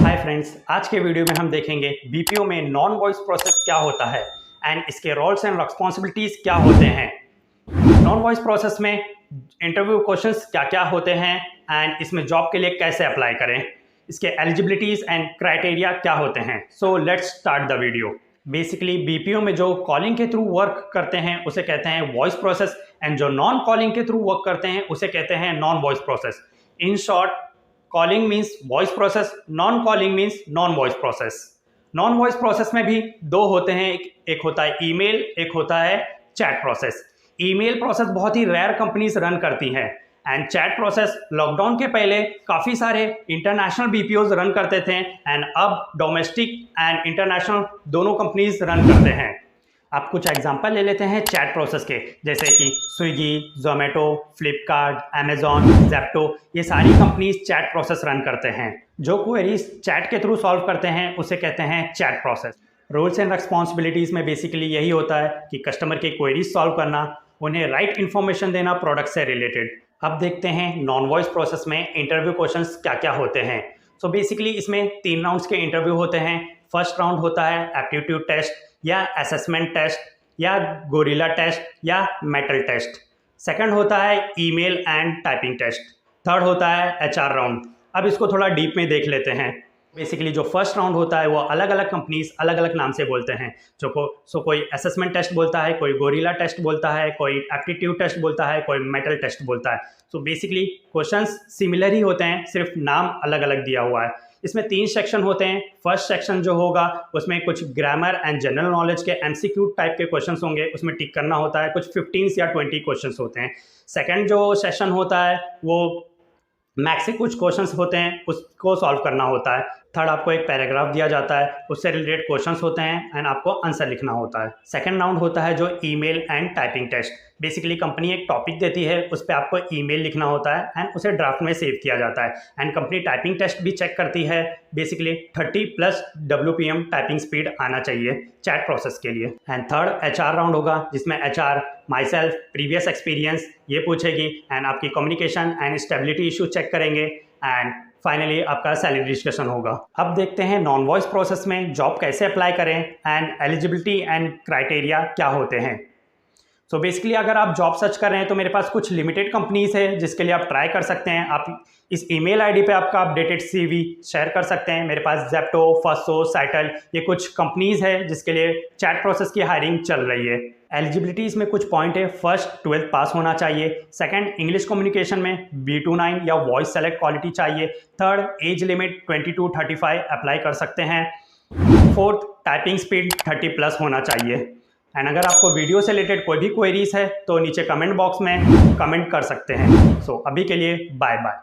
Hi friends, आज के video में हम देखेंगे बीपीओ में नॉन वॉइस प्रोसेस क्या होता है एंड इसके रोल्स एंड रिस्पॉन्सिबिलिटीज क्या होते हैं। नॉन वॉइस प्रोसेस में इंटरव्यू क्वेश्चंस क्या क्या होते हैं एंड इसमें जॉब के लिए कैसे अप्लाई करें, इसके एलिजिबिलिटीज एंड क्राइटेरिया क्या होते हैं। So let's start the video. Basically BPO में जो कॉलिंग के थ्रू वर्क करते हैं उसे कहते हैं वॉइस प्रोसेस एंड जो नॉन कॉलिंग के थ्रू वर्क करते हैं उसे कहते हैं non voice process. In short, calling means voice process, non calling means non voice process. Non voice process में भी दो होते हैं, एक होता है ईमेल, एक होता है चैट प्रोसेस। ईमेल प्रोसेस बहुत ही रेयर कंपनीज रन करती हैं एंड चैट प्रोसेस लॉकडाउन के पहले काफ़ी सारे इंटरनेशनल बीपीओज रन करते थे एंड अब डोमेस्टिक एंड इंटरनेशनल दोनों कंपनीज रन करते हैं। आप कुछ एग्जांपल ले लेते हैं चैट प्रोसेस के, जैसे कि स्विगी, जोमेटो, फ्लिपकार्ट, अमेजॉन, जेप्टो, ये सारी कंपनीज चैट प्रोसेस रन करते हैं। जो क्वेरीज चैट के थ्रू सॉल्व करते हैं उसे कहते हैं chat process. Roles and responsibilities में बेसिकली यही होता है कि कस्टमर की क्वेरीज सॉल्व करना, उन्हें राइट इन्फॉर्मेशन देना प्रोडक्ट से रिलेटेड। अब देखते हैं नॉन वॉइस प्रोसेस में इंटरव्यू क्वेश्चंस क्या क्या होते हैं। सो बेसिकली इसमें 3 राउंड्स के इंटरव्यू होते हैं। फर्स्ट राउंड होता है एप्टीट्यूड टेस्ट या असेसमेंट टेस्ट या गोरिल्ला टेस्ट या मेटल टेस्ट। सेकंड होता है email and typing test. Third होता है एचआर राउंड। अब इसको थोड़ा डीप में देख लेते हैं। बेसिकली जो फर्स्ट राउंड होता है वो अलग अलग कंपनीज अलग अलग नाम से बोलते हैं। कोई असेसमेंट टेस्ट बोलता है, कोई गोरिल्ला टेस्ट बोलता है, कोई एप्टीट्यूड टेस्ट बोलता है, कोई मेटल टेस्ट बोलता है। सो बेसिकली क्वेश्चंस सिमिलर ही होते हैं, सिर्फ नाम अलग अलग दिया हुआ है। इसमें 3 सेक्शन होते हैं। फर्स्ट सेक्शन जो होगा उसमें कुछ ग्रामर एंड जनरल नॉलेज के एमसीक्यू टाइप के क्वेश्चंस होंगे, उसमें टिक करना होता है। कुछ 15 या 20 क्वेश्चंस होते हैं। सेकंड जो सेशन होता है वो मैक्स से कुछ क्वेश्चंस होते हैं, उसको सॉल्व करना होता है। थर्ड आपको एक पैराग्राफ दिया जाता है, उससे रिलेटेड क्वेश्चंस होते हैं एंड आपको आंसर लिखना होता है। सेकंड राउंड होता है जो email and typing test. Basically company एक टॉपिक देती है, उस पर आपको ईमेल लिखना होता है एंड उसे ड्राफ्ट में सेव किया जाता है एंड कंपनी टाइपिंग टेस्ट भी चेक करती है। बेसिकली 30+ WPM टाइपिंग स्पीड आना चाहिए चैट प्रोसेस के लिए। एंड थर्ड एचआर राउंड होगा जिसमें HR myself, previous experience ये पूछेगी एंड आपकी communication and stability issue check करेंगे एंड फाइनली आपका सैलरी डिस्कशन होगा। अब देखते हैं नॉन वॉइस प्रोसेस में जॉब कैसे अप्लाई करें एंड एलिजिबिलिटी एंड क्राइटेरिया क्या होते हैं। सो बेसिकली अगर आप जॉब सर्च कर रहे हैं तो मेरे पास कुछ लिमिटेड कंपनीज है जिसके लिए आप ट्राई कर सकते हैं। आप इस ईमेल आईडी पे आपका अपडेटेड सीवी शेयर कर सकते हैं। मेरे पास जेप्टो, फर्स्टसोर्स, साइटल, ये कुछ कंपनीज है जिसके लिए चैट प्रोसेस की हायरिंग चल रही है। एलिजिबिलिटीज़ में कुछ पॉइंट है। फर्स्ट 12th पास होना चाहिए। सेकंड इंग्लिश कम्युनिकेशन में B29 या वॉइस सेलेक्ट क्वालिटी चाहिए। Third age limit 20 to 35 apply कर सकते हैं। फोर्थ टाइपिंग स्पीड 30+ होना चाहिए। एंड अगर आपको वीडियो से रिलेटेड कोई भी क्वेरीज है तो नीचे कमेंट बॉक्स में कमेंट कर सकते हैं। सो अभी के लिए बाय बाय।